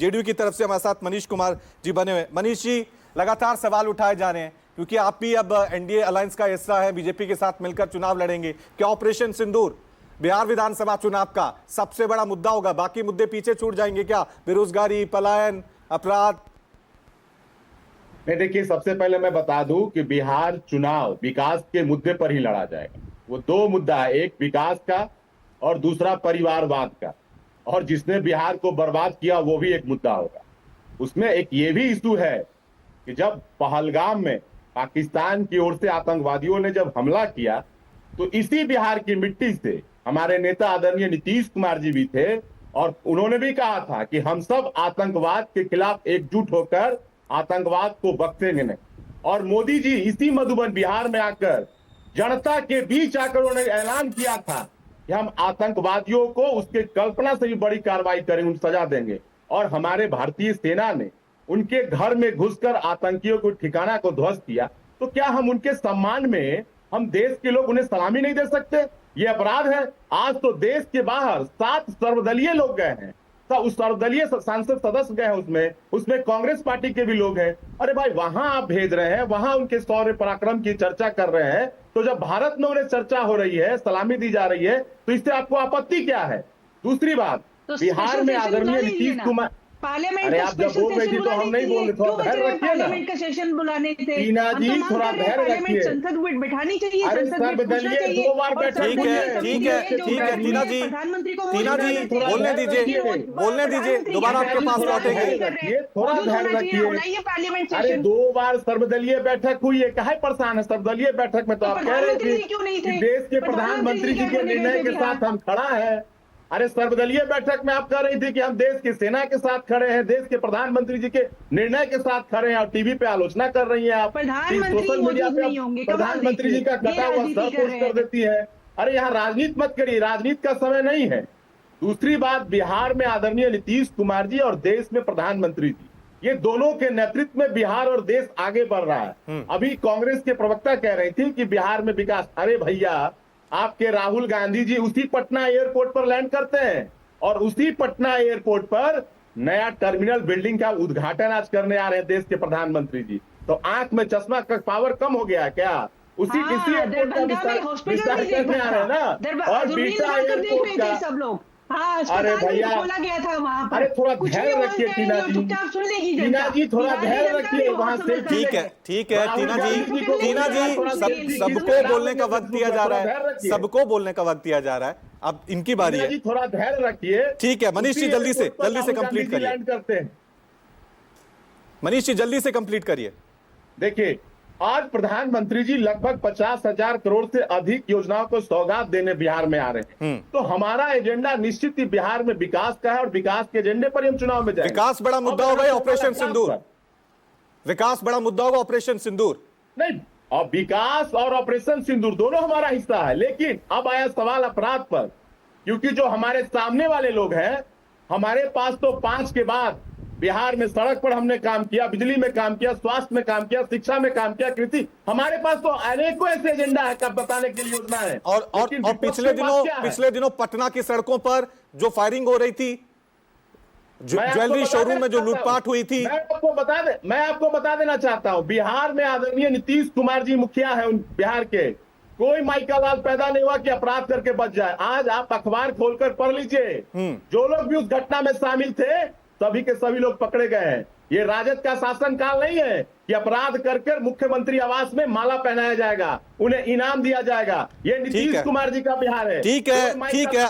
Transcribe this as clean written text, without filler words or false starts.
JDU की तरफ से हमारे साथ मनीष कुमार जी बने हुए। मनीष जी, लगातार सवाल उठाए जा रहे हैं क्योंकि आप भी अब एनडीए अलायंस का हिस्सा है, बीजेपी के साथ मिलकर चुनाव लड़ेंगे। क्या ऑपरेशन सिंदूर बिहार विधानसभा चुनाव का सबसे बड़ा मुद्दा होगा? बाकी मुद्दे पीछे छूट जाएंगे क्या? बेरोजगारी, पलायन, अपराध? नहीं, देखिए, सबसे पहले मैं बता दूं कि बिहार चुनाव विकास के मुद्दे पर ही लड़ा जाएगा। वो दो मुद्दा है, एक विकास का और दूसरा परिवारवाद का। और जिसने बिहार को बर्बाद किया वो भी एक मुद्दा होगा। उसमें एक ये भी इशू है कि जब पहलगाम में पाकिस्तान की ओर से आतंकवादियों ने जब हमला किया तो इसी बिहार की मिट्टी से हमारे नेता आदरणीय नीतीश कुमार जी भी थे और उन्होंने भी कहा था कि हम सब आतंकवाद के खिलाफ एकजुट होकर आतंकवाद को बख्शेंगे नहीं। और मोदी जी इसी मधुबन बिहार में आकर जनता के बीच आकर उन्होंने ऐलान किया था कि हम आतंकवादियों को उसके कल्पना से भी बड़ी कार्रवाई करेंगे, उन्हें सजा देंगे। और हमारे भारतीय सेना ने उनके घर में घुसकर आतंकियों को ठिकाना को ध्वस्त किया। तो क्या हम उनके सम्मान में हम देश के लोग उन्हें सलामी नहीं दे सकते? ये अपराध है। आज तो देश के बाहर 7 सर्वदलीय लोग गए हैं, तो उस सर्वदलीय सांसद सदस्य गए हैं, उसमें कांग्रेस पार्टी के भी लोग हैं। अरे भाई, वहां आप भेज रहे हैं, वहां उनके शौर्य पराक्रम की चर्चा कर रहे हैं, तो जब भारत में उन्हें चर्चा हो रही है, सलामी दी जा रही है, तो इससे आपको आपत्ति क्या है? दूसरी बात, तो बिहार में आदरणीय नीतीश कुमार, पार्लियामेंट अरे आप जब बोल रही थी तो हम नहीं बोल रहे, थोड़ा धैर्य रखिए ना। पार्लियामेंट का सेशन बुलाने थे टीना जी, थोड़ा धैर्य रखिए। संसद बिठानी चाहिए, अरे सर्वदलीय 2 बार बैठक ठीक है, ठीक है, ठीक है। टीना जी, प्रधानमंत्री को टीना जी बोलने दीजिए, बोलने दीजिए, दोबारा आपके पास लौटेंगे। थोड़ा धैर्य रखिए। पार्लियामेंट अरे सेशन 2 बार सर्वदलीय बैठक हुई है, काहे परेशान है? सर्वदलीय बैठक में तो आप कह रहे थे कि देश के प्रधानमंत्री जी के निर्णय के साथ हम खड़ा है। अरे सर्वदलीय बैठक में आप कह रही थी कि हम देश की सेना के साथ खड़े हैं, देश के प्रधानमंत्री जी के निर्णय के साथ खड़े हैं, और टीवी पे आलोचना कर रही हैं आप। सोशल मीडिया पे प्रधानमंत्री जी का कटा हुआ सर पोस्ट कर देती है। अरे यहाँ राजनीति मत करिए, राजनीति का समय नहीं है। दूसरी बात, बिहार में आदरणीय नीतीश कुमार जी और देश में प्रधानमंत्री जी, ये दोनों के नेतृत्व में बिहार और देश आगे बढ़ रहा है। अभी कांग्रेस के प्रवक्ता कह रही थी कि बिहार में विकास। अरे भैया, आपके राहुल गांधी जी उसी पटना एयरपोर्ट पर लैंड करते हैं और उसी पटना एयरपोर्ट पर नया टर्मिनल बिल्डिंग का उद्घाटन आज करने आ रहे हैं देश के प्रधानमंत्री जी। तो आंख में चश्मा का पावर कम हो गया क्या? उसी इसी एयरपोर्ट का विस्तार करने आ रहे हैं ना। और बीटा एयरपोर्ट का सब लोग, अरे भैया, बोला गया था वहां पर। अरे थोड़ा धैर्य रखिए टीना जी, टीना जी थोड़ा धैर्य रखिए वहां से। ठीक है, ठीक है टीना जी, टीना जी, सबको बोलने का वक्त दिया जा रहा है, सबको बोलने का वक्त दिया जा रहा है। अब इनकी बारी है, थोड़ा धैर्य रखिए। ठीक है मनीष जी, जल्दी से कंप्लीट करिए। करते हैं मनीष जी, जल्दी से कंप्लीट करिए। देखिए, आज प्रधानमंत्री जी लगभग 50,000 करोड़ से अधिक योजनाओं को सौगात देने बिहार में आ रहे हैं। तो हमारा एजेंडा निश्चित ही बिहार में विकास का है और विकास के एजेंडे पर हम चुनाव में जाएंगे। विकास बड़ा मुद्दा होगा या ऑपरेशन सिंदूर? विकास बड़ा मुद्दा होगा, ऑपरेशन सिंदूर नहीं। और विकास और ऑपरेशन सिंदूर दोनों हमारा हिस्सा है, लेकिन अब आया सवाल अपराध पर। क्योंकि जो हमारे सामने वाले लोग हैं, हमारे पास तो 5 के बाद बिहार में सड़क पर हमने काम किया, बिजली में काम किया, स्वास्थ्य में काम किया, शिक्षा में काम किया, कृषि, हमारे पास तो अनेकों ऐसे एजेंडा है कब बताने के लिए योजना है। और पिछले दिनों पटना की सड़कों पर जो फायरिंग हो रही थी, ज्वेलरी शोरूम में जो लूटपाट हुई थी, मैं आपको बता देना चाहता हूं, बिहार में आदरणीय नीतीश कुमार जी मुखिया है बिहार के। कोई माइका लाल पैदा नहीं हुआ कि अपराध करके बच जाए। आज आप अखबार खोलकर पढ़ लीजिए, जो लोग भी उस घटना में शामिल थे सभी के सभी लोग पकड़े गए हैं। ये राजद का शासनकाल नहीं है कि अपराध करके मुख्यमंत्री आवास में माला पहनाया जाएगा, उन्हें इनाम दिया जाएगा। ये नीतीश कुमार जी का बिहार है। ठीक है, ठीक है।